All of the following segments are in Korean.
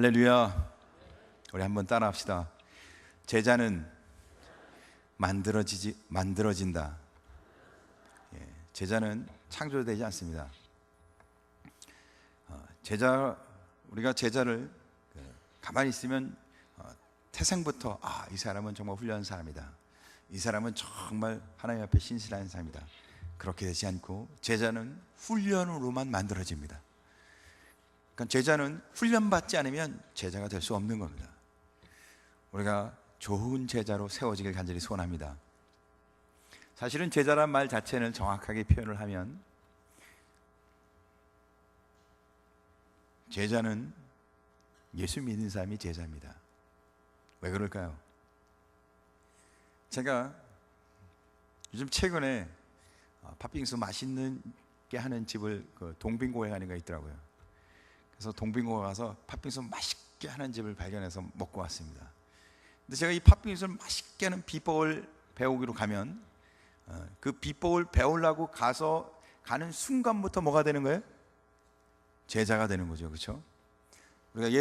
할렐루야. 우리 한번 따라합시다. 제자는 만들어진다. 제자는 창조되지 않습니다. 우리가 제자를 가만히 있으면 태생부터 이 사람은 정말 훌륭한 사람이다, 이 사람은 정말 하나님 앞에 신실한 사람이다, 그렇게 되지 않고 제자는 훈련으로만 만들어집니다. 그러니까 제자는 훈련받지 않으면 제자가 될 수 없는 겁니다. 우리가 좋은 제자로 세워지길 간절히 소원합니다. 사실은 제자란 말 자체는 정확하게 표현을 하면 제자는 예수 믿는 사람이 제자입니다. 왜 그럴까요? 제가 요즘 최근에 팥빙수 맛있는 게 하는 집을 동빙고에 가는 게 있더라고요. 그래서 동빙고에 가서 팥빙수 맛있게 하는 집을 발견해서 먹고 왔습니다. 근데 제가 이 팥빙수를 맛있게 하는 비법을 배우기로 가면 그 비법을 배우려고 가는 순간부터 뭐가 되는 거예요? 제자가 되는 거죠. 그렇죠? 우리가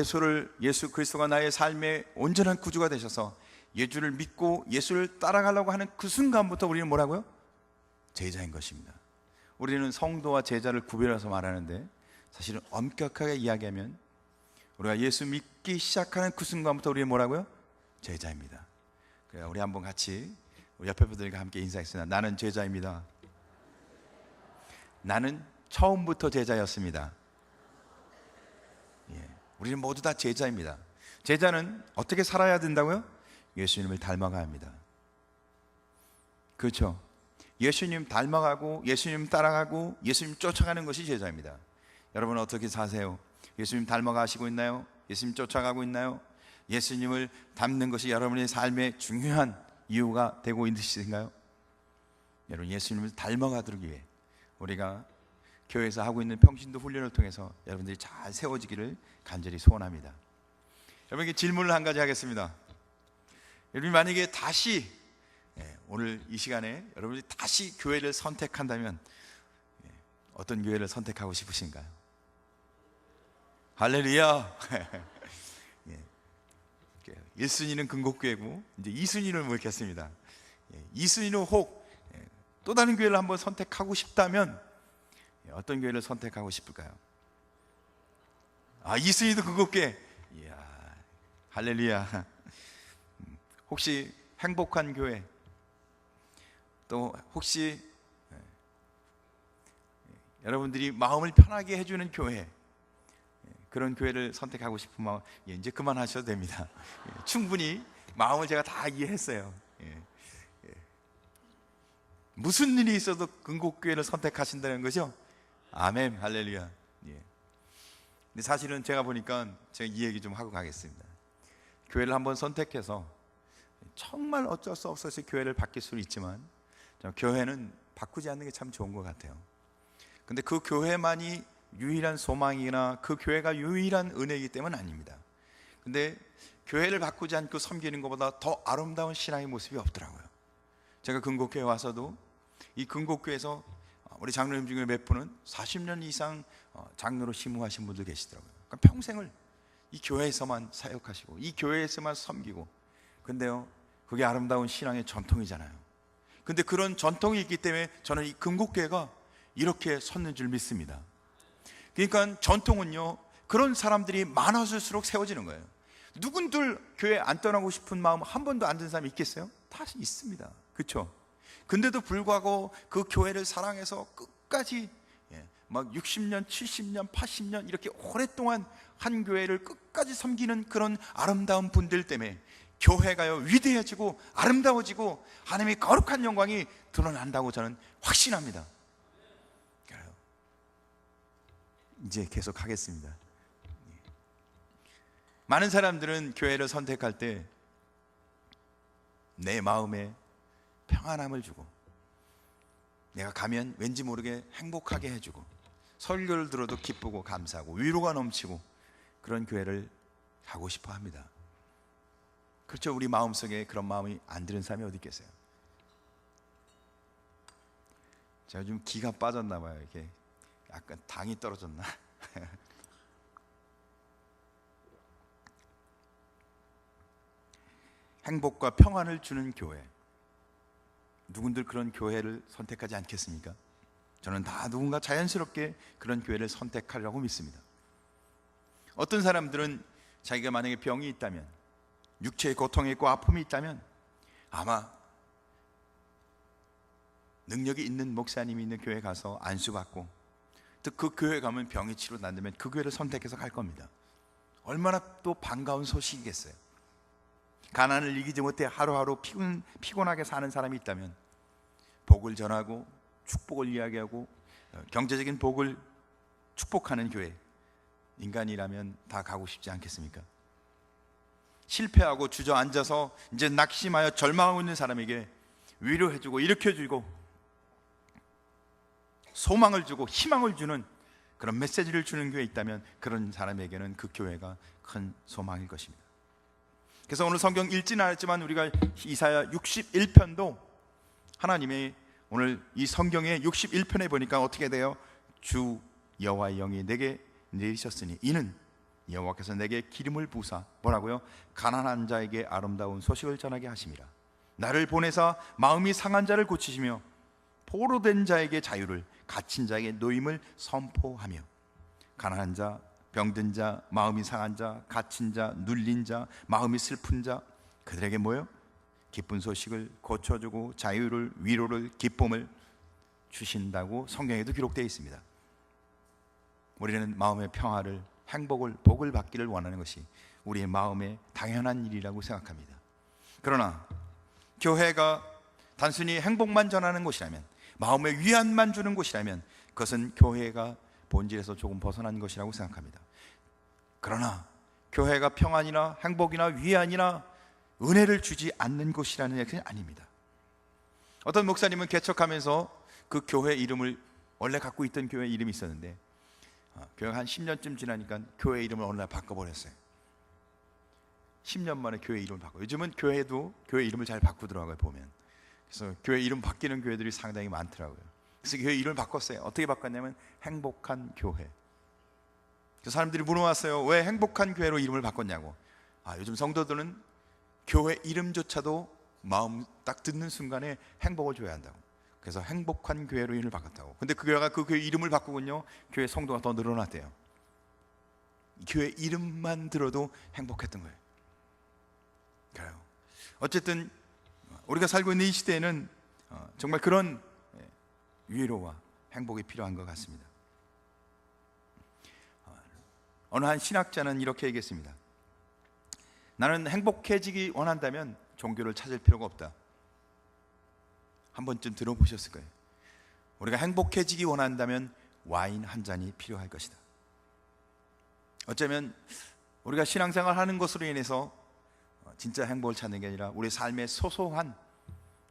예수 그리스도가 나의 삶의 온전한 구주가 되셔서 예수를 믿고 예수를 따라가려고 하는 그 순간부터 우리는 뭐라고요? 제자인 것입니다. 우리는 성도와 제자를 구별해서 말하는데 사실은 엄격하게 이야기하면 우리가 예수 믿기 시작하는 그 순간부터 우리는 뭐라고요? 제자입니다. 그래서 우리 한번 같이 우리 옆에 분들과 함께 인사했습니다. 나는 제자입니다. 나는 처음부터 제자였습니다. 우리는 모두 다 제자입니다. 제자는 어떻게 살아야 된다고요? 예수님을 닮아가야 합니다. 그렇죠? 예수님 닮아가고 예수님 따라가고 예수님 쫓아가는 것이 제자입니다. 여러분은 어떻게 사세요? 예수님 닮아가시고 있나요? 예수님 쫓아가고 있나요? 예수님을 닮는 것이 여러분의 삶의 중요한 이유가 되고 있으신가요? 여러분, 예수님을 닮아가도록 위해 우리가 교회에서 하고 있는 평신도 훈련을 통해서 여러분들이 잘 세워지기를 간절히 소원합니다. 여러분에게 질문을 한 가지 하겠습니다. 여러분이 만약에 다시 오늘 이 시간에 여러분이 다시 교회를 선택한다면 어떤 교회를 선택하고 싶으신가요? 할렐루야. 1순위는 근곡교회고 이제 2순위를 묻겠습니다. 2순위는 혹 또 다른 교회를 한번 선택하고 싶다면 어떤 교회를 선택하고 싶을까요? 2순위도 근곡교회. 이야, 할렐루야. 혹시 행복한 교회, 또 혹시 여러분들이 마음을 편하게 해주는 교회, 그런 교회를 선택하고 싶은 마음, 이제 그만하셔도 됩니다. 충분히 마음을 제가 다 이해했어요. 무슨 일이 있어도 근곡교회를 선택하신다는 거죠? 아멘, 할렐루야. 근데 사실은 제가 보니까 제가 이 얘기 좀 하고 가겠습니다. 교회를 한번 선택해서 정말 어쩔 수 없어서 교회를 바뀔 수는 있지만 교회는 바꾸지 않는 게 참 좋은 것 같아요. 근데 그 교회만이 유일한 소망이나 그 교회가 유일한 은혜이기 때문은 아닙니다. 근데 교회를 바꾸지 않고 섬기는 것보다 더 아름다운 신앙의 모습이 없더라고요. 제가 근곡교회 와서도 이 근곡교회에서 우리 장로님 중에 몇 분은 40년 이상 장로로 심우하신 분들 계시더라고요. 그러니까 평생을 이 교회에서만 사역하시고 이 교회에서만 섬기고, 근데요 그게 아름다운 신앙의 전통이잖아요. 근데 그런 전통이 있기 때문에 저는 이 근곡교회가 이렇게 섰는 줄 믿습니다. 그러니까 전통은요 그런 사람들이 많아질수록 세워지는 거예요. 누군들 교회 안 떠나고 싶은 마음 한 번도 안 든 사람이 있겠어요? 다 있습니다. 그렇죠? 근데도 불구하고 그 교회를 사랑해서 끝까지 막 60년, 70년, 80년 이렇게 오랫동안 한 교회를 끝까지 섬기는 그런 아름다운 분들 때문에 교회가요 위대해지고 아름다워지고 하나님의 거룩한 영광이 드러난다고 저는 확신합니다. 이제 계속 하겠습니다. 많은 사람들은 교회를 선택할 때 내 마음에 평안함을 주고 내가 가면 왠지 모르게 행복하게 해주고 설교를 들어도 기쁘고 감사하고 위로가 넘치고 그런 교회를 가고 싶어 합니다. 그렇죠? 우리 마음속에 그런 마음이 안 드는 사람이 어디 있겠어요? 제가 좀 기가 빠졌나 봐요. 이렇게 약간 당이 떨어졌나? 행복과 평안을 주는 교회, 누군들 그런 교회를 선택하지 않겠습니까? 저는 다 누군가 자연스럽게 그런 교회를 선택하려고 믿습니다. 어떤 사람들은 자기가 만약에 병이 있다면, 육체의 고통이 있고 아픔이 있다면 아마 능력이 있는 목사님이 있는 교회 가서 안수받고 또 그 교회 가면 병이 치료된다면 그 교회를 선택해서 갈 겁니다. 얼마나 또 반가운 소식이겠어요. 가난을 이기지 못해 하루하루 피곤하게 사는 사람이 있다면 복을 전하고 축복을 이야기하고 경제적인 복을 축복하는 교회, 인간이라면 다 가고 싶지 않겠습니까? 실패하고 주저앉아서 이제 낙심하여 절망하고 있는 사람에게 위로해주고 일으켜주고 소망을 주고 희망을 주는 그런 메시지를 주는 교회에 있다면 그런 사람에게는 그 교회가 큰 소망일 것입니다. 그래서 오늘 성경 읽지는 않았지만 우리가 이사야 61편도 하나님의 오늘 이 성경의 61편에 보니까 어떻게 돼요? 주 여호와의 영이 내게 내리셨으니 이는 여호와께서 내게 기름을 부사 뭐라고요? 가난한 자에게 아름다운 소식을 전하게 하심이라. 나를 보내사 마음이 상한 자를 고치시며 포로된 자에게 자유를, 갇힌 자에게 노임을 선포하며. 가난한 자, 병든 자, 마음이 상한 자, 갇힌 자, 눌린 자, 마음이 슬픈 자, 그들에게 뭐예요? 기쁜 소식을 고쳐주고 자유를, 위로를, 기쁨을 주신다고 성경에도 기록되어 있습니다. 우리는 마음의 평화를, 행복을, 복을 받기를 원하는 것이 우리의 마음의 당연한 일이라고 생각합니다. 그러나 교회가 단순히 행복만 전하는 곳이라면, 마음의 위안만 주는 곳이라면 그것은 교회가 본질에서 조금 벗어난 것이라고 생각합니다. 그러나 교회가 평안이나 행복이나 위안이나 은혜를 주지 않는 곳이라는 얘기는 아닙니다. 어떤 목사님은 개척하면서 그 교회 이름을, 원래 갖고 있던 교회 이름이 있었는데 교회가 한 10년쯤 지나니까 교회 이름을 어느 날 바꿔버렸어요. 10년 만에 교회 이름을 바꿔. 요즘은 교회도 교회 이름을 잘 바꾸더라고요, 보면. 그래서 교회 이름 바뀌는 교회들이 상당히 많더라고요. 그래서 교회 이름을 바꿨어요. 어떻게 바꿨냐면 행복한 교회. 그래서 사람들이 물어봤어요. 왜 행복한 교회로 이름을 바꿨냐고. 요즘 성도들은 교회 이름조차도 마음 딱 듣는 순간에 행복을 줘야 한다고. 그래서 행복한 교회로 이름을 바꿨다고. 근데 그 교회가 그 교회 이름을 바꾸군요, 교회 성도가 더 늘어났대요. 교회 이름만 들어도 행복했던 거예요. 그래요. 어쨌든 우리가 살고 있는 이 시대에는 정말 그런 위로와 행복이 필요한 것 같습니다. 어느 한 신학자는 이렇게 얘기했습니다. 나는 행복해지기 원한다면 종교를 찾을 필요가 없다. 한 번쯤 들어보셨을 거예요. 우리가 행복해지기 원한다면 와인 한 잔이 필요할 것이다. 어쩌면 우리가 신앙생활 하는 것으로 인해서 진짜 행복을 찾는 게 아니라 우리 삶의 소소한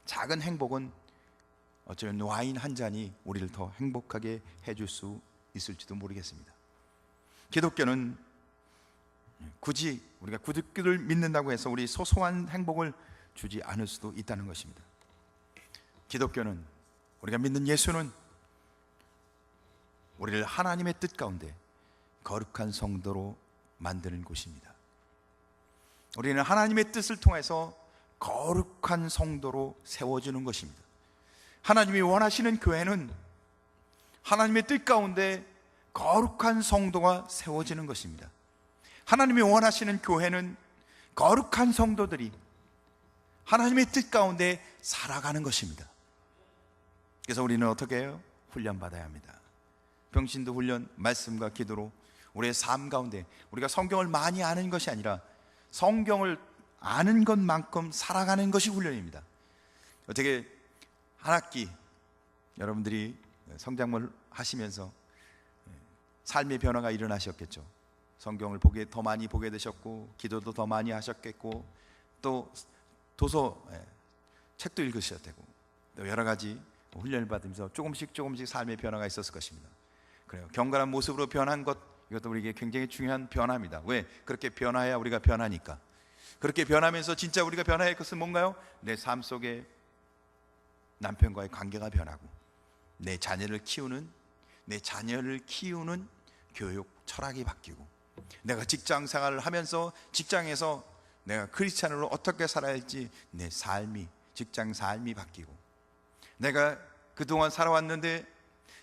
작은 행복은 어쩌면 와인 한 잔이 우리를 더 행복하게 해줄 수 있을지도 모르겠습니다. 기독교는 굳이 우리가 기독교를 믿는다고 해서 우리 소소한 행복을 주지 않을 수도 있다는 것입니다. 기독교는, 우리가 믿는 예수는 우리를 하나님의 뜻 가운데 거룩한 성도로 만드는 곳입니다. 우리는 하나님의 뜻을 통해서 거룩한 성도로 세워주는 것입니다. 하나님이 원하시는 교회는 하나님의 뜻 가운데 거룩한 성도가 세워지는 것입니다. 하나님이 원하시는 교회는 거룩한 성도들이 하나님의 뜻 가운데 살아가는 것입니다. 그래서 우리는 어떻게 해요? 훈련받아야 합니다. 병신도 훈련, 말씀과 기도로 우리의 삶 가운데 우리가 성경을 많이 아는 것이 아니라 성경을 아는 것만큼 살아가는 것이 훈련입니다. 어떻게 한 학기 여러분들이 성장을 하시면서 삶의 변화가 일어나셨겠죠. 성경을 더 많이 보게 되셨고, 기도도 더 많이 하셨겠고, 또 도서 책도 읽으셔야 되고, 또 여러 가지 훈련을 받으면서 조금씩 삶의 변화가 있었을 것입니다. 그래요. 경건한 모습으로 변한 것, 이것도 우리에게 굉장히 중요한 변화입니다. 왜? 그렇게 변화해야 우리가 변하니까. 그렇게 변하면서 진짜 우리가 변화할 것은 뭔가요? 내 삶 속에 남편과의 관계가 변하고, 내 자녀를 키우는 교육 철학이 바뀌고, 내가 직장 생활을 하면서 직장에서 내가 크리스찬으로 어떻게 살아야 할지 내 삶이, 직장 삶이 바뀌고, 내가 그동안 살아왔는데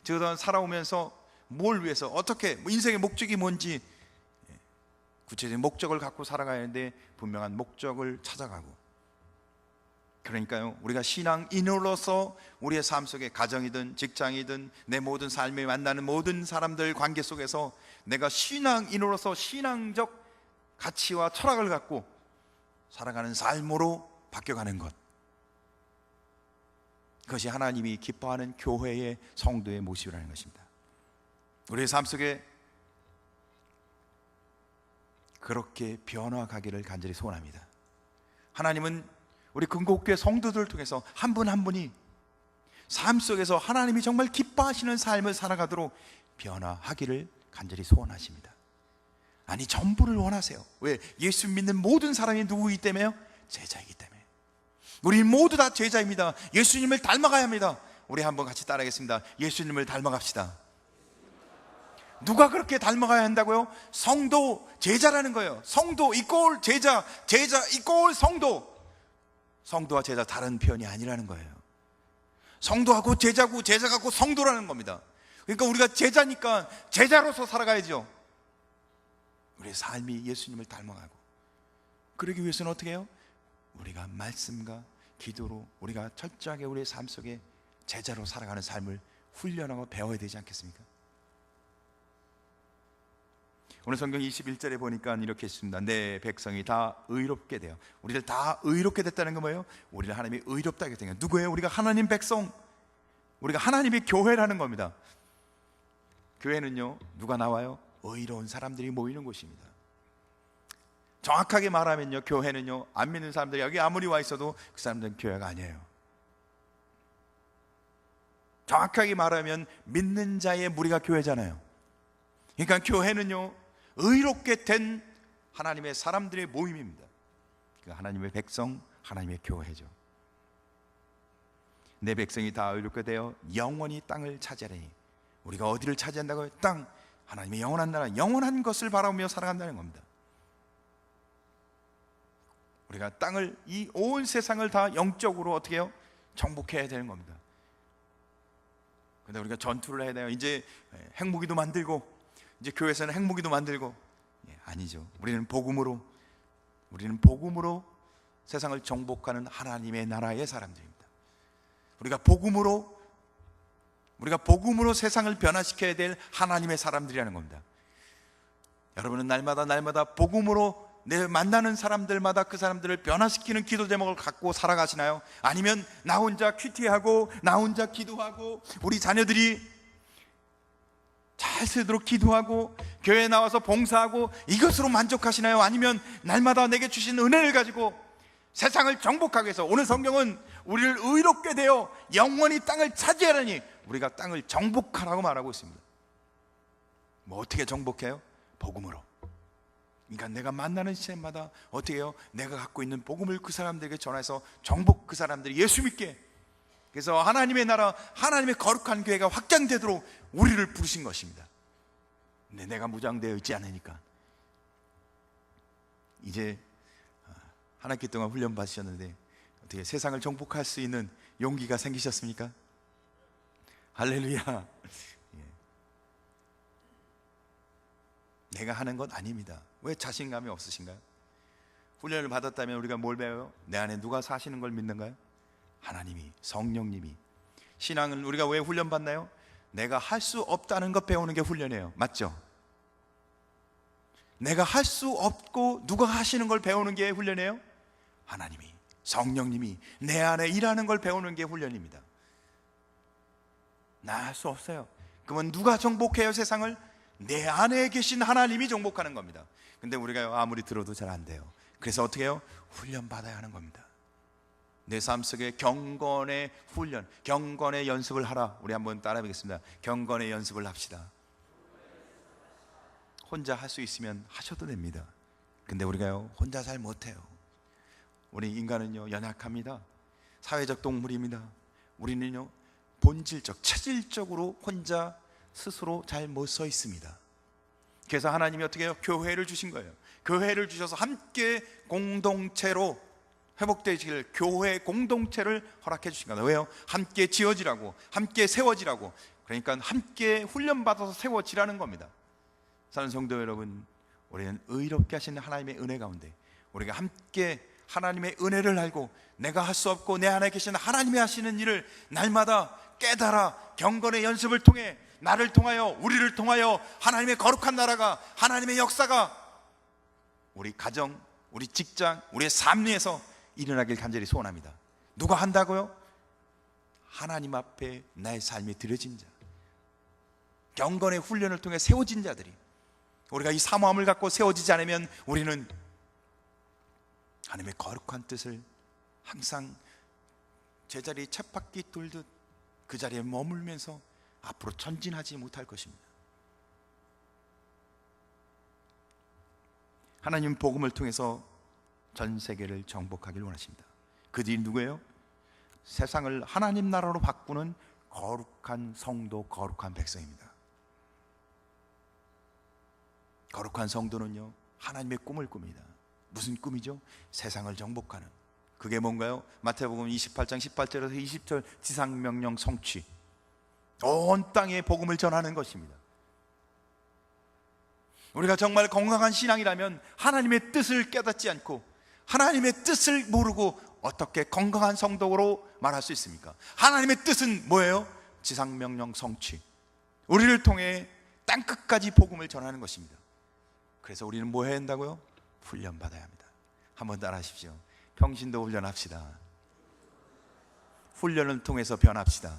그동안 살아오면서 뭘 위해서 어떻게, 인생의 목적이 뭔지 구체적인 목적을 갖고 살아가야 하는데 분명한 목적을 찾아가고, 그러니까요, 우리가 신앙인으로서 우리의 삶 속에 가정이든 직장이든 내 모든 삶에 만나는 모든 사람들 관계 속에서 내가 신앙인으로서 신앙적 가치와 철학을 갖고 살아가는 삶으로 바뀌어가는 것, 그것이 하나님이 기뻐하는 교회의 성도의 모습이라는 것입니다. 우리의 삶 속에 그렇게 변화가기를 간절히 소원합니다. 하나님은 우리 근곡교회 성도들을 통해서 한 분 한 분이 삶 속에서 하나님이 정말 기뻐하시는 삶을 살아가도록 변화하기를 간절히 소원하십니다. 아니, 전부를 원하세요. 왜? 예수 믿는 모든 사람이 누구이기 때문에요? 제자이기 때문에. 우리 모두 다 제자입니다. 예수님을 닮아가야 합니다. 우리 한번 같이 따라하겠습니다. 예수님을 닮아갑시다. 누가 그렇게 닮아가야 한다고요? 성도, 제자라는 거예요. 성도 이꼴 제자, 제자 이꼴 성도. 성도와 제자 다른 표현이 아니라는 거예요. 성도하고 제자고 제자하고 성도라는 겁니다. 그러니까 우리가 제자니까 제자로서 살아가야죠. 우리의 삶이 예수님을 닮아가고, 그러기 위해서는 어떻게 해요? 우리가 말씀과 기도로 우리가 철저하게 우리의 삶 속에 제자로 살아가는 삶을 훈련하고 배워야 되지 않겠습니까? 오늘 성경 21절에 보니까 이렇게 있습니다. 내 백성이 다 의롭게 되어. 우리들 다 의롭게 됐다는 건 뭐예요? 우리를 하나님이 의롭다게 된 거예요. 누구예요? 우리가 하나님 백성, 우리가 하나님의 교회라는 겁니다. 교회는요, 누가 나와요? 의로운 사람들이 모이는 곳입니다. 정확하게 말하면요, 교회는요, 안 믿는 사람들이 여기 아무리 와 있어도 그 사람들은 교회가 아니에요. 정확하게 말하면 믿는 자의 무리가 교회잖아요. 그러니까 교회는요, 의롭게 된 하나님의 사람들의 모임입니다. 그 하나님의 백성, 하나님의 교회죠. 내 백성이 다 의롭게 되어 영원히 땅을 차지하리니. 우리가 어디를 차지한다고요? 땅, 하나님의 영원한 나라, 영원한 것을 바라보며 살아간다는 겁니다. 우리가 땅을, 이 온 세상을 다 영적으로 어떻게 해요? 정복해야 되는 겁니다. 근데 우리가 전투를 해야 돼요. 이제 핵무기도 만들고, 이제 교회에서는 핵무기도 만들고, 아니죠. 우리는 복음으로 세상을 정복하는 하나님의 나라의 사람들입니다. 우리가 복음으로 세상을 변화시켜야 될 하나님의 사람들이라는 겁니다. 여러분은 날마다 복음으로 내 만나는 사람들마다 그 사람들을 변화시키는 기도 제목을 갖고 살아가시나요? 아니면 나 혼자 큐티하고 나 혼자 기도하고 우리 자녀들이 잘 살도록 기도하고 교회에 나와서 봉사하고 이것으로 만족하시나요? 아니면 날마다 내게 주신 은혜를 가지고 세상을 정복하기 위해서, 오늘 성경은 우리를 의롭게 되어 영원히 땅을 차지하라니, 우리가 땅을 정복하라고 말하고 있습니다. 뭐 어떻게 정복해요? 복음으로. 그러니까 내가 만나는 시간마다 어떻게 해요? 내가 갖고 있는 복음을 그 사람들에게 전해서 정복, 그 사람들이 예수 믿게, 그래서 하나님의 나라, 하나님의 거룩한 교회가 확장되도록 우리를 부르신 것입니다. 근데 내가 무장되어 있지 않으니까. 이제 한 학기 동안 훈련 받으셨는데 어떻게 세상을 정복할 수 있는 용기가 생기셨습니까? 할렐루야. 내가 하는 건 아닙니다. 왜 자신감이 없으신가요? 훈련을 받았다면 우리가 뭘 배워요? 내 안에 누가 사시는 걸 믿는가요? 하나님이, 성령님이. 신앙은 우리가 왜 훈련 받나요? 내가 할 수 없다는 것 배우는 게 훈련이에요. 맞죠? 내가 할 수 없고 누가 하시는 걸 배우는 게 훈련이에요? 하나님이, 성령님이 내 안에 일하는 걸 배우는 게 훈련입니다. 나 할 수 없어요. 그러면 누가 정복해요, 세상을? 내 안에 계신 하나님이 정복하는 겁니다. 근데 우리가 아무리 들어도 잘 안 돼요. 그래서 어떻게 해요? 훈련 받아야 하는 겁니다. 내 삶 속에 경건의 훈련, 경건의 연습을 하라. 우리 한번 따라 해보겠습니다. 경건의 연습을 합시다. 혼자 할 수 있으면 하셔도 됩니다. 근데 우리가요, 혼자 잘 못해요. 우리 인간은요, 연약합니다. 사회적 동물입니다. 우리는요, 본질적, 체질적으로 혼자 스스로 잘 못 서 있습니다. 그래서 하나님이 어떻게 해요? 교회를 주신 거예요. 교회를 주셔서 함께 공동체로 회복되시길, 교회 공동체를 허락해 주신 거예요. 왜요? 함께 지어지라고, 함께 세워지라고. 그러니까 함께 훈련받아서 세워지라는 겁니다. 사랑하는 성도 여러분, 우리는 의롭게 하시는 하나님의 은혜 가운데 우리가 함께 하나님의 은혜를 알고 내가 할 수 없고 내 안에 계신 하나님이 하시는 일을 날마다 깨달아 경건의 연습을 통해 나를 통하여, 우리를 통하여 하나님의 거룩한 나라가, 하나님의 역사가 우리 가정, 우리 직장, 우리의 삶 위에서 일어나길 간절히 소원합니다. 누가 한다고요? 하나님 앞에 나의 삶이 드려진 자, 경건의 훈련을 통해 세워진 자들이. 우리가 이 사모함을 갖고 세워지지 않으면 우리는 하나님의 거룩한 뜻을 항상 제자리 쳇바퀴 돌듯 그 자리에 머물면서 앞으로 전진하지 못할 것입니다. 하나님 복음을 통해서 전 세계를 정복하길 원하십니다. 그들이 누구예요? 세상을 하나님 나라로 바꾸는 거룩한 성도, 거룩한 백성입니다. 거룩한 성도는요, 하나님의 꿈을 꿉니다. 무슨 꿈이죠? 세상을 정복하는. 그게 뭔가요? 마태복음 28장 18절에서 20절 지상명령 성취, 온 땅에 복음을 전하는 것입니다. 우리가 정말 건강한 신앙이라면 하나님의 뜻을 깨닫지 않고 하나님의 뜻을 모르고 어떻게 건강한 성도로 말할 수 있습니까? 하나님의 뜻은 뭐예요? 지상명령 성취, 우리를 통해 땅끝까지 복음을 전하는 것입니다. 그래서 우리는 뭐 해야 한다고요? 훈련받아야 합니다. 한번 따라 하십시오. 평신도 훈련합시다. 훈련을 통해서 변합시다.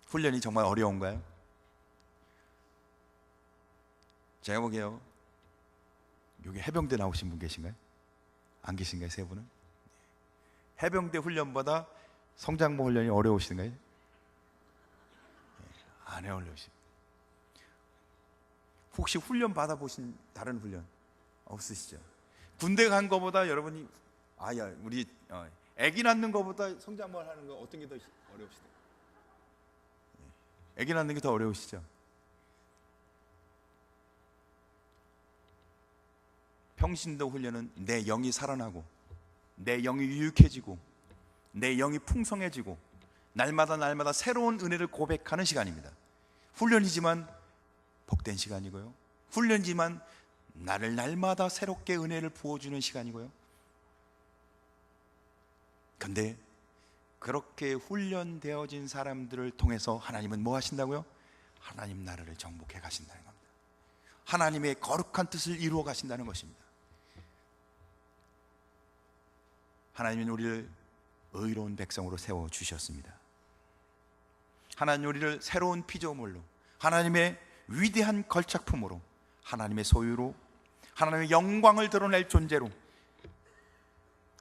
훈련이 정말 어려운가요? 제가 보기에요, 여기 해병대 나오신 분 계신가요? 안 계신가요? 세 분은? 해병대 훈련보다 성장모 훈련이 어려우신가요? 안 어려우십니다. 혹시 훈련 받아보신 다른 훈련 없으시죠? 군대 간 거보다 여러분이 우리 아기 낳는 거보다 성장모 하는 거 어떤 게 더 어려우시죠? 아기 낳는 게 더 어려우시죠? 평신도 훈련은 내 영이 살아나고 내 영이 유익해지고 내 영이 풍성해지고 날마다 새로운 은혜를 고백하는 시간입니다. 훈련이지만 복된 시간이고요, 훈련이지만 나를 날마다 새롭게 은혜를 부어주는 시간이고요. 근데 그렇게 훈련되어진 사람들을 통해서 하나님은 뭐 하신다고요? 하나님 나라를 정복해 가신다는 겁니다. 하나님의 거룩한 뜻을 이루어 가신다는 것입니다. 하나님은 우리를 의로운 백성으로 세워주셨습니다. 하나님 우리를 새로운 피조물로, 하나님의 위대한 걸작품으로, 하나님의 소유로, 하나님의 영광을 드러낼 존재로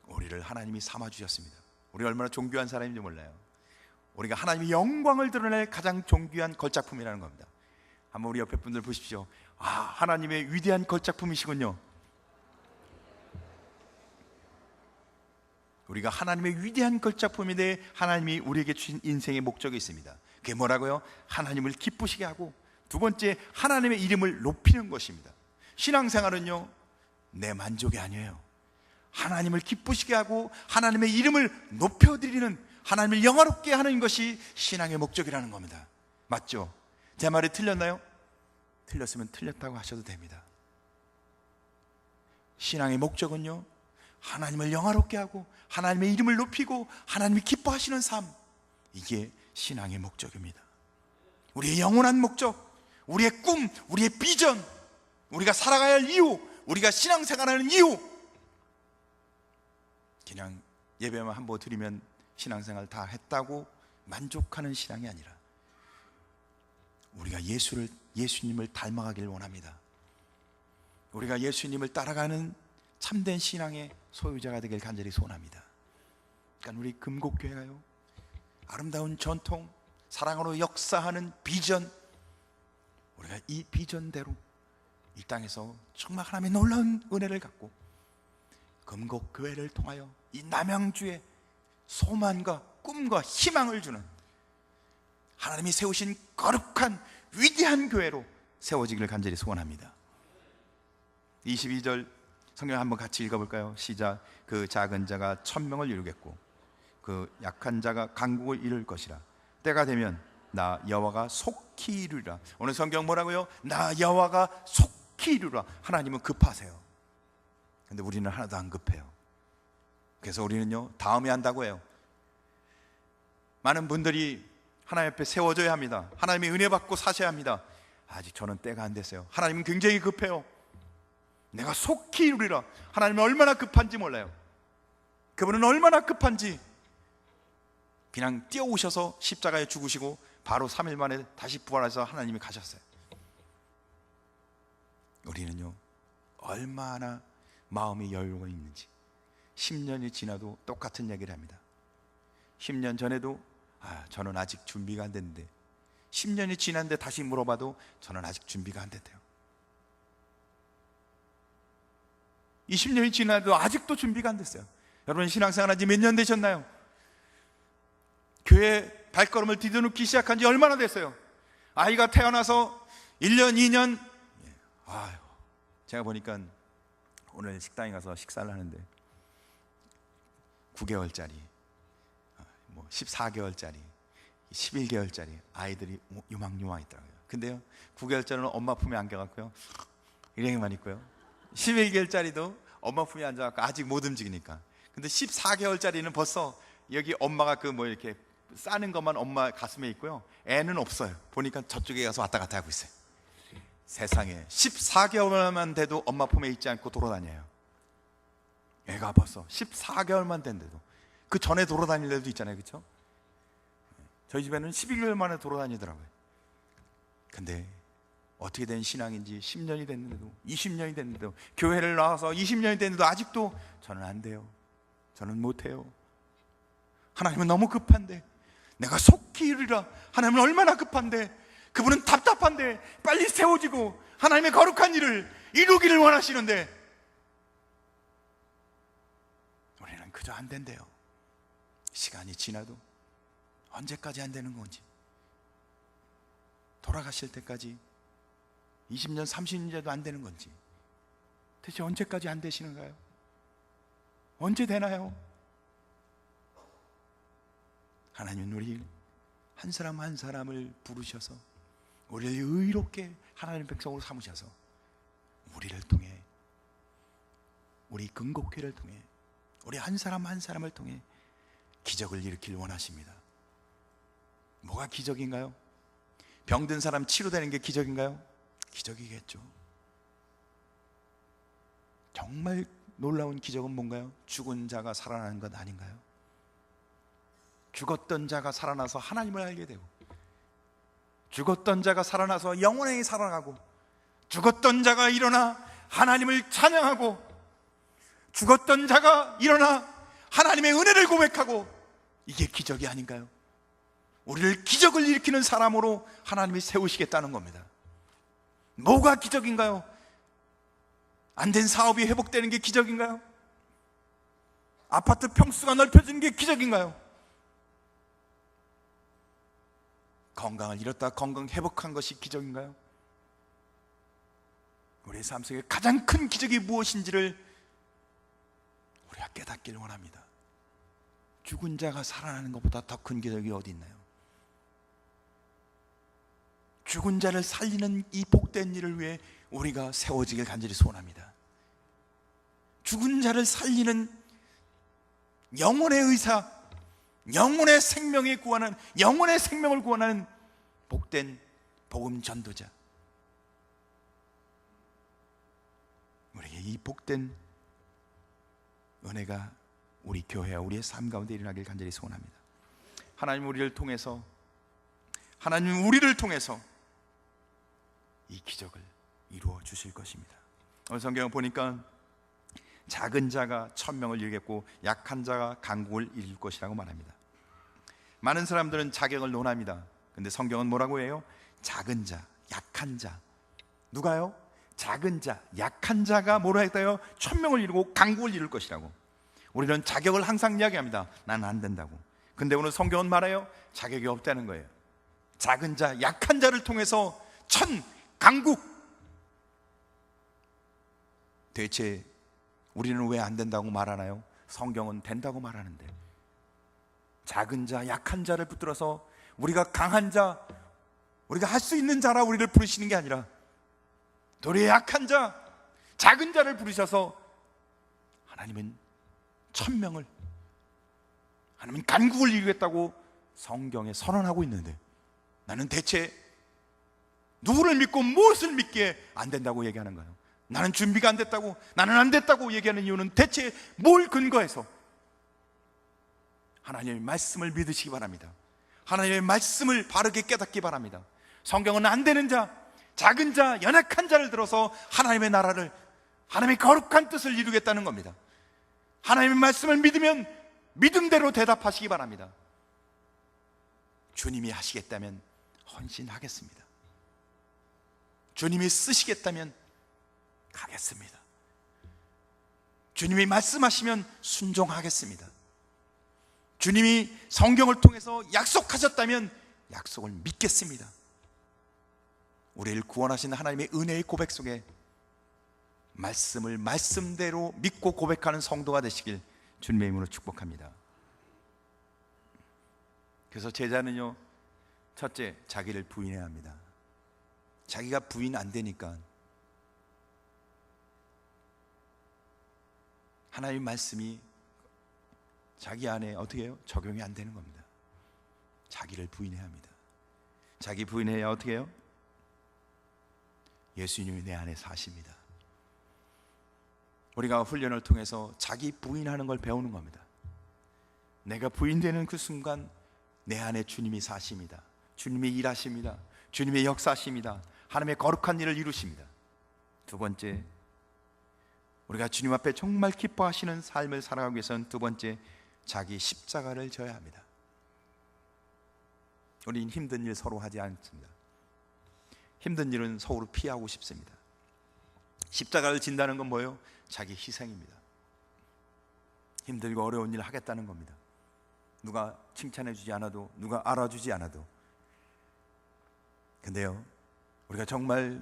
우리를 하나님이 삼아주셨습니다. 우리가 얼마나 존귀한 사람인지 몰라요. 우리가 하나님의 영광을 드러낼 가장 존귀한 걸작품이라는 겁니다. 한번 우리 옆에 분들 보십시오. 하나님의 위대한 걸작품이시군요. 우리가 하나님의 위대한 걸작품에 대해 하나님이 우리에게 주신 인생의 목적이 있습니다. 그게 뭐라고요? 하나님을 기쁘시게 하고, 두 번째, 하나님의 이름을 높이는 것입니다. 신앙생활은요, 내 만족이 아니에요. 하나님을 기쁘시게 하고 하나님의 이름을 높여드리는, 하나님을 영화롭게 하는 것이 신앙의 목적이라는 겁니다. 맞죠? 제 말이 틀렸나요? 틀렸으면 틀렸다고 하셔도 됩니다. 신앙의 목적은요, 하나님을 영화롭게 하고 하나님의 이름을 높이고 하나님이 기뻐하시는 삶, 이게 신앙의 목적입니다. 우리의 영원한 목적, 우리의 꿈, 우리의 비전, 우리가 살아가야 할 이유, 우리가 신앙생활하는 이유, 그냥 예배만 한 번 드리면 신앙생활 다 했다고 만족하는 신앙이 아니라 우리가 예수님을 닮아가길 원합니다. 우리가 예수님을 따라가는 참된 신앙의 소유자가 되길 간절히 소원합니다. 그러니까 우리 금곡교회가요, 아름다운 전통, 사랑으로 역사하는 비전, 우리가 이 비전대로 이 땅에서 정말 하나님의 놀라운 은혜를 갖고 금곡교회를 통하여 이 남양주에 소망과 꿈과 희망을 주는, 하나님이 세우신 거룩한 위대한 교회로 세워지기를 간절히 소원합니다. 22절 성경 한번 같이 읽어볼까요? 시작. 그 작은 자가 1000명을 이루겠고 그 약한 자가 강국을 이룰 것이라. 때가 되면 나 여호와가 속히 이루리라. 오늘 성경 뭐라고요? 나 여호와가 속히 이루리라. 하나님은 급하세요. 근데 우리는 하나도 안 급해요. 그래서 우리는요, 다음에 한다고 해요. 많은 분들이 하나님 앞에 세워져야 합니다. 하나님의 은혜 받고 사셔야 합니다. 아직 저는 때가 안 됐어요. 하나님은 굉장히 급해요. 내가 속히 이루리라. 하나님은 얼마나 급한지 몰라요. 그분은 얼마나 급한지. 그냥 뛰어오셔서 십자가에 죽으시고 바로 3일 만에 다시 부활해서 하나님이 가셨어요. 우리는요, 얼마나 마음이 여유가 있는지. 10년이 지나도 똑같은 얘기를 합니다. 10년 전에도 저는 아직 준비가 안 됐는데, 10년이 지났는데 다시 물어봐도 저는 아직 준비가 안 됐대요. 20년이 지나도 아직도 준비가 안 됐어요. 여러분, 신앙생활 한 지 몇 년 되셨나요? 교회 발걸음을 디뎌놓기 시작한 지 얼마나 됐어요? 아이가 태어나서 1년, 2년. 제가 보니까 오늘 식당에 가서 식사를 하는데 9개월짜리, 14개월짜리, 11개월짜리 아이들이 유망유망 있더라고요. 근데요, 9개월짜리는 엄마 품에 안겨갖고요, 일행만 있고요, 11개월짜리도 엄마 품에 앉아갖고 아직 못 움직이니까. 근데 14개월짜리는 벌써 여기 엄마가 이렇게 싸는 것만 엄마 가슴에 있고요, 애는 없어요. 보니까 저쪽에 가서 왔다 갔다 하고 있어요. 세상에, 14개월만 돼도 엄마 품에 있지 않고 돌아다녀요. 애가 벌써 14개월만 된데도. 그 전에 돌아다닐 애도 있잖아요, 그렇죠? 저희 집에는 12개월 만에 돌아다니더라고요. 근데 어떻게 된 신앙인지 10년이 됐는데도, 20년이 됐는데도, 교회를 나와서 20년이 됐는데도 아직도 저는 안 돼요. 저는 못해요. 하나님은 너무 급한데, 내가 속히 이루리라. 하나님은 얼마나 급한데, 그분은 답답한데 빨리 세워지고 하나님의 거룩한 일을 이루기를 원하시는데 우리는 그저 안 된대요. 시간이 지나도 언제까지 안 되는 건지, 돌아가실 때까지 20년, 30년이라도 안 되는 건지, 대체 언제까지 안 되시는가요? 언제 되나요? 하나님은 우리 한 사람 한 사람을 부르셔서 우리를 의롭게 하나님 백성으로 삼으셔서 우리를 통해, 우리 근곡회를 통해, 우리 한 사람 한 사람을 통해 기적을 일으키길 원하십니다. 뭐가 기적인가요? 병든 사람 치료되는 게 기적인가요? 기적이겠죠. 정말 놀라운 기적은 뭔가요? 죽은 자가 살아나는 것 아닌가요? 죽었던 자가 살아나서 하나님을 알게 되고, 죽었던 자가 살아나서 영원히 살아가고, 죽었던 자가 일어나 하나님을 찬양하고, 죽었던 자가 일어나 하나님의 은혜를 고백하고, 이게 기적이 아닌가요? 우리를 기적을 일으키는 사람으로 하나님이 세우시겠다는 겁니다. 뭐가 기적인가요? 안 된 사업이 회복되는 게 기적인가요? 아파트 평수가 넓혀지는 게 기적인가요? 건강을 잃었다 건강 회복한 것이 기적인가요? 우리의 삶 속에 가장 큰 기적이 무엇인지를 우리가 깨닫기를 원합니다. 죽은 자가 살아나는 것보다 더 큰 기적이 어디 있나요? 죽은 자를 살리는 이 복된 일을 위해 우리가 세워지길 간절히 소원합니다. 죽은 자를 살리는 영혼의 의사, 영혼의 생명을 구원하는 복된 복음 전도자, 우리의 이 복된 은혜가 우리 교회와 우리의 삶 가운데 일어나길 간절히 소원합니다. 하나님 우리를 통해서 이 기적을 이루어 주실 것입니다. 오늘 성경을 보니까 작은 자가 1000명을 이루겠고 약한 자가 강국을 이룰 것이라고 말합니다. 많은 사람들은 자격을 논합니다. 근데 성경은 뭐라고 해요? 작은 자, 약한 자. 누가요? 작은 자, 약한 자가 뭐라 했다요? 1000명을 이루고 강국을 이룰 것이라고. 우리는 자격을 항상 이야기합니다. 나는 안 된다고. 근데 오늘 성경은 말해요, 자격이 없다는 거예요. 작은 자, 약한 자를 통해서 천강국. 대체 우리는 왜 안 된다고 말하나요? 성경은 된다고 말하는데, 작은 자, 약한 자를 붙들어서 우리가 강한 자, 우리가 할 수 있는 자라 우리를 부르시는 게 아니라 도리어 약한 자, 작은 자를 부르셔서 하나님은 천명을, 하나님은 간국을 이루겠다고 성경에 선언하고 있는데, 나는 대체 누구를 믿고 무엇을 믿기에 안 된다고 얘기하는 거예요? 나는 준비가 안 됐다고, 나는 안 됐다고 얘기하는 이유는 대체 뭘 근거해서? 하나님의 말씀을 믿으시기 바랍니다. 하나님의 말씀을 바르게 깨닫기 바랍니다. 성경은 안 되는 자, 작은 자, 연약한 자를 들어서 하나님의 나라를, 하나님의 거룩한 뜻을 이루겠다는 겁니다. 하나님의 말씀을 믿으면 믿음대로 대답하시기 바랍니다. 주님이 하시겠다면 헌신하겠습니다. 주님이 쓰시겠다면 가겠습니다. 주님이 말씀하시면 순종하겠습니다. 주님이 성경을 통해서 약속하셨다면 약속을 믿겠습니다. 우리를 구원하신 하나님의 은혜의 고백 속에 말씀을 말씀대로 믿고 고백하는 성도가 되시길 주님의 이름으로 축복합니다. 그래서 제자는요, 첫째, 자기를 부인해야 합니다. 자기가 부인 안 되니까 하나님의 말씀이 자기 안에 어떻게 해요? 적용이 안 되는 겁니다. 자기를 부인해야 합니다. 자기 부인해야 어떻게 해요? 예수님이 내 안에 사십니다. 우리가 훈련을 통해서 자기 부인하는 걸 배우는 겁니다. 내가 부인되는 그 순간 내 안에 주님이 사십니다. 주님이 일하십니다. 주님의 역사하십니다. 하나님의 거룩한 일을 이루십니다. 두 번째, 우리가 주님 앞에 정말 기뻐하시는 삶을 살아가기 위해서는 두 번째, 자기 십자가를 져야 합니다. 우리는 힘든 일 서로 하지 않습니다. 힘든 일은 서로 피하고 싶습니다. 십자가를 진다는 건 뭐예요? 자기 희생입니다. 힘들고 어려운 일을 하겠다는 겁니다. 누가 칭찬해 주지 않아도, 누가 알아주지 않아도. 근데요, 우리가 정말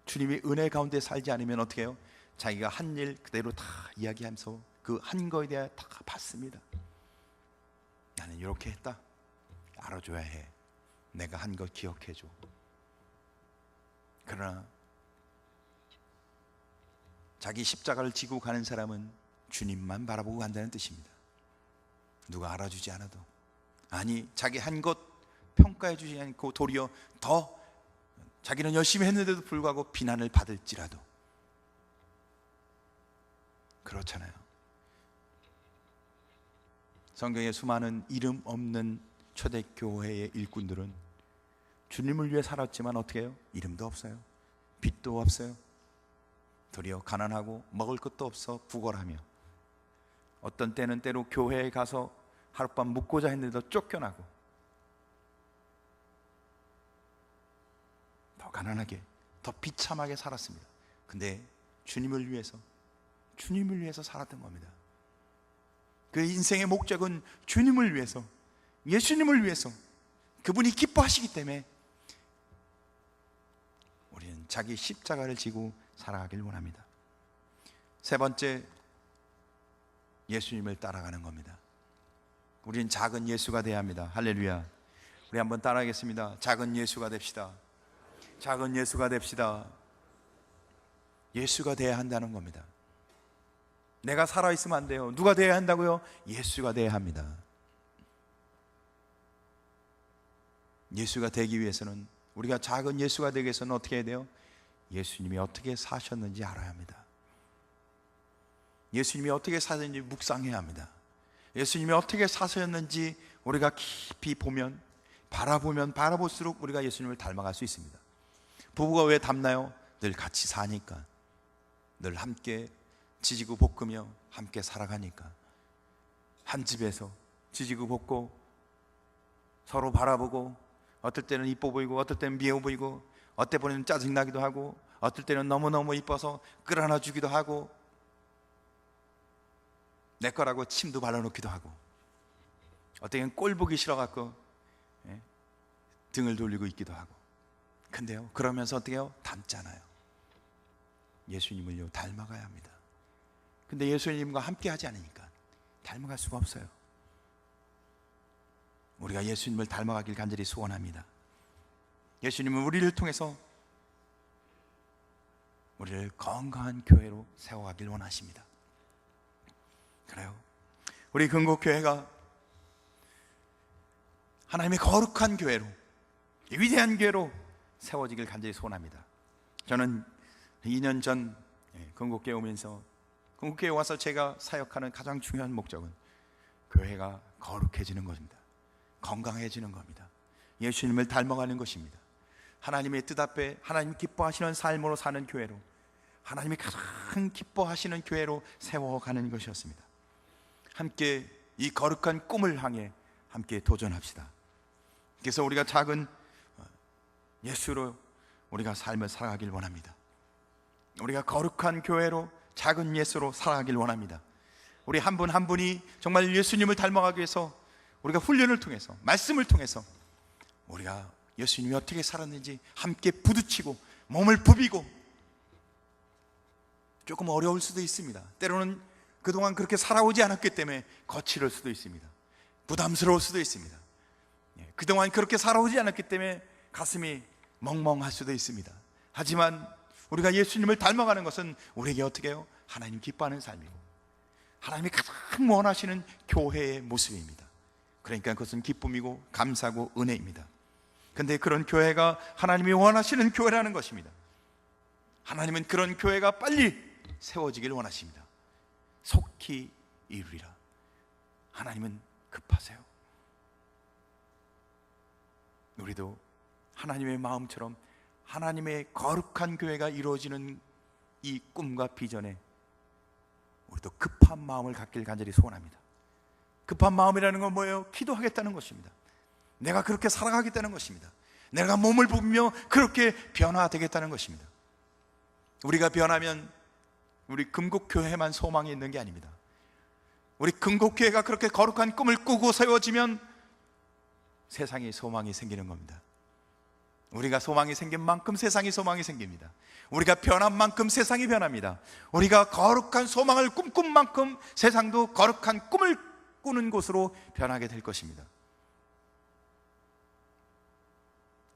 주님의 은혜 가운데 살지 않으면 어떻게 해요? 자기가 한 일 그대로 다 이야기하면서 그 한 거에 대해 다 받습니다. 나는 이렇게 했다, 알아줘야 해. 내가 한 거 기억해줘. 그러나 자기 십자가를 지고 가는 사람은 주님만 바라보고 간다는 뜻입니다. 누가 알아주지 않아도, 아니 자기 한 것 평가해 주지 않고 도리어 더 자기는 열심히 했는데도 불구하고 비난을 받을지라도. 그렇잖아요. 성경에 수많은 이름 없는 초대교회의 일꾼들은 주님을 위해 살았지만 어떻게 해요? 이름도 없어요. 빚도 없어요. 도리어 가난하고 먹을 것도 없어 구걸하며, 어떤 때는 때로 교회에 가서 하룻밤 묵고자 했는데도 쫓겨나고, 더 가난하게, 더 비참하게 살았습니다. 근데 주님을 위해서 살았던 겁니다. 그 인생의 목적은 주님을 위해서, 예수님을 위해서, 그분이 기뻐하시기 때문에 우리는 자기 십자가를 지고 살아가길 원합니다. 세 번째, 예수님을 따라가는 겁니다. 우리는 작은 예수가 되어야 합니다. 할렐루야. 우리 한번 따라하겠습니다. 작은 예수가 됩시다. 작은 예수가 됩시다. 예수가 되어야 한다는 겁니다. 내가 살아있으면 안 돼요. 누가 되어야 한다고요? 예수가 되어야 합니다. 예수가 되기 위해서는, 우리가 작은 예수가 되기 위해서는 어떻게 해야 돼요? 예수님이 어떻게 사셨는지 알아야 합니다. 예수님이 어떻게 사셨는지 묵상해야 합니다. 예수님이 어떻게 사셨는지 우리가 깊이 보면, 바라보면 바라볼수록 우리가 예수님을 닮아갈 수 있습니다. 부부가 왜 닮나요? 늘 같이 사니까, 늘 함께 지지고 볶으며 함께 살아가니까. 한 집에서 지지고 볶고 서로 바라보고, 어떨 때는 이뻐 보이고 어떨 때는 미워 보이고, 어떨 때는 짜증나기도 하고, 어떨 때는 너무너무 이뻐서 끌어안아 주기도 하고, 내 거라고 침도 발라놓기도 하고, 어떤 때는 꼴 보기 싫어갖고 등을 돌리고 있기도 하고. 근데요, 그러면서 어떻게 해요? 닮잖아요. 예수님을요 닮아가야 합니다. 근데 예수님과 함께 하지 않으니까 닮아갈 수가 없어요. 우리가 예수님을 닮아가길 간절히 소원합니다. 예수님은 우리를 통해서 우리를 건강한 교회로 세워가길 원하십니다. 그래요, 우리 근곡교회가 하나님의 거룩한 교회로, 위대한 교회로 세워지길 간절히 소원합니다. 저는 2년 전 근곡교회 오면서, 근곡교회 와서 제가 사역하는 가장 중요한 목적은 교회가 거룩해지는 것입니다. 건강해지는 겁니다. 예수님을 닮아가는 것입니다. 하나님의 뜻 앞에 하나님 기뻐하시는 삶으로 사는 교회로, 하나님이 가장 기뻐하시는 교회로 세워가는 것이었습니다. 함께 이 거룩한 꿈을 향해 함께 도전합시다. 그래서 우리가 작은 예수로 우리가 삶을 살아가길 원합니다. 우리가 거룩한 교회로 작은 예수로 살아가길 원합니다. 우리 한 분 한 분이 정말 예수님을 닮아가기 위해서 우리가 훈련을 통해서, 말씀을 통해서 우리가 예수님이 어떻게 살았는지 함께 부딪히고 몸을 부비고, 조금 어려울 수도 있습니다. 때로는 그동안 그렇게 살아오지 않았기 때문에 거칠을 수도 있습니다. 부담스러울 수도 있습니다. 그동안 그렇게 살아오지 않았기 때문에 가슴이 멍멍할 수도 있습니다. 하지만 우리가 예수님을 닮아가는 것은 우리에게 어떻게 해요? 하나님 기뻐하는 삶이고 하나님이 가장 원하시는 교회의 모습입니다. 그러니까 그것은 기쁨이고 감사고 은혜입니다. 근데 그런 교회가 하나님이 원하시는 교회라는 것입니다. 하나님은 그런 교회가 빨리 세워지길 원하십니다. 속히 이루리라. 하나님은 급하세요. 우리도 하나님의 마음처럼 하나님의 거룩한 교회가 이루어지는 이 꿈과 비전에 우리도 급한 마음을 갖길 간절히 소원합니다. 급한 마음이라는 건 뭐예요? 기도하겠다는 것입니다. 내가 그렇게 살아가겠다는 것입니다. 내가 몸을 부비며 그렇게 변화되겠다는 것입니다. 우리가 변하면 우리 금곡교회만 소망이 있는 게 아닙니다. 우리 금곡교회가 그렇게 거룩한 꿈을 꾸고 세워지면 세상에 소망이 생기는 겁니다. 우리가 소망이 생긴 만큼 세상에 소망이 생깁니다. 우리가 변한 만큼 세상이 변합니다. 우리가 거룩한 소망을 꿈꾼 만큼 세상도 거룩한 꿈을 꾸는 곳으로 변하게 될 것입니다.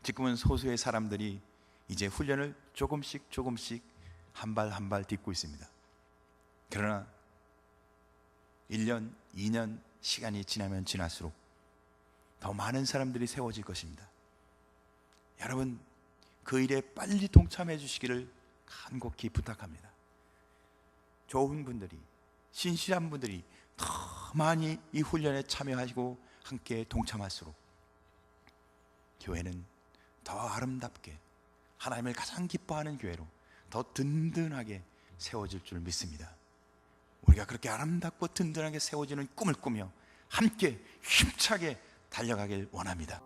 지금은 소수의 사람들이 이제 훈련을 조금씩 한 발 한 발 딛고 있습니다. 그러나 1년, 2년 시간이 지나면 지날수록 더 많은 사람들이 세워질 것입니다. 여러분, 그 일에 빨리 동참해 주시기를 간곡히 부탁합니다. 좋은 분들이, 신실한 분들이 더 많이 이 훈련에 참여하시고 함께 동참할수록 교회는 더 아름답게 하나님을 가장 기뻐하는 교회로 더 든든하게 세워질 줄 믿습니다. 우리가 그렇게 아름답고 든든하게 세워지는 꿈을 꾸며 함께 힘차게 달려가길 원합니다.